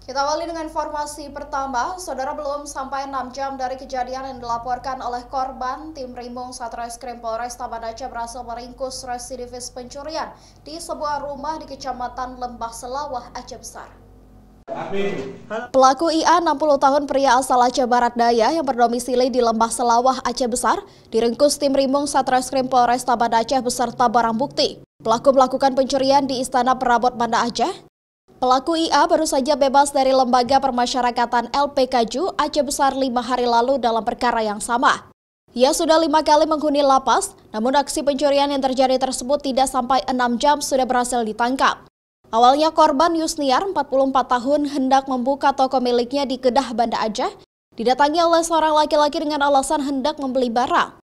Kita awali dengan informasi pertama. Saudara, belum sampai 6 jam dari kejadian yang dilaporkan oleh korban, tim Rimong Satreskrim Polres Taman Aceh berhasil meringkus residivis pencurian di sebuah rumah di Kecamatan Lembah Selawah, Aceh Besar. Pelaku IA 60 tahun pria asal Aceh Barat Daya yang berdomisili di Lembah Selawah, Aceh Besar, diringkus tim Rimong Satreskrim Polres Taman Aceh beserta barang bukti. Pelaku melakukan pencurian di Istana Perabot Banda Aceh. Pelaku IA baru saja bebas dari Lembaga Permasyarakatan LPKJ Aceh Besar 5 hari lalu dalam perkara yang sama. Ia sudah 5 kali menghuni lapas, namun aksi pencurian yang terjadi tersebut tidak sampai 6 jam sudah berhasil ditangkap. Awalnya korban Yusniar, 44 tahun, hendak membuka toko miliknya di Kedah, Banda Aceh, didatangi oleh seorang laki-laki dengan alasan hendak membeli barang.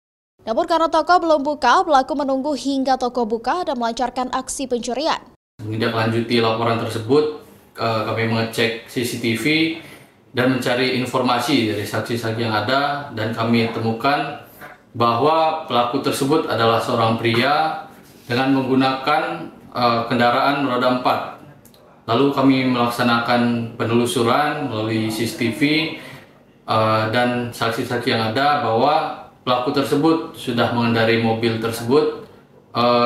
Namun karena toko belum buka, pelaku menunggu hingga toko buka dan melancarkan aksi pencurian. Menindaklanjuti laporan tersebut, kami mengecek CCTV dan mencari informasi dari saksi-saksi yang ada, dan kami temukan bahwa pelaku tersebut adalah seorang pria dengan menggunakan kendaraan roda 4. Lalu kami melaksanakan penelusuran melalui CCTV dan saksi-saksi yang ada bahwa pelaku tersebut sudah mengendarai mobil tersebut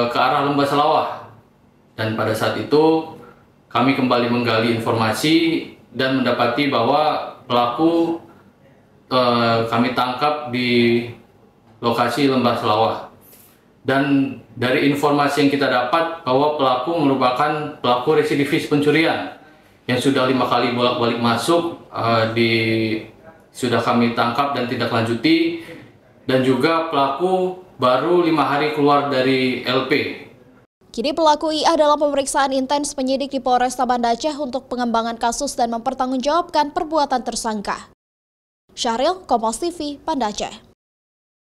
ke arah Lembah Selawah. Dan pada saat itu kami kembali menggali informasi dan mendapati bahwa pelaku kami tangkap di lokasi Lembah Selawah. Dan dari informasi yang kita dapat bahwa pelaku merupakan pelaku residivis pencurian yang sudah 5 kali bolak-balik masuk, sudah kami tangkap dan tindak lanjuti, dan juga pelaku baru 5 hari keluar dari LP. Kini pelaku IA dalam pemeriksaan intens penyidik di Polres Banda Aceh untuk pengembangan kasus dan mempertanggungjawabkan perbuatan tersangka. Syahril, Kompas TV, Banda Aceh.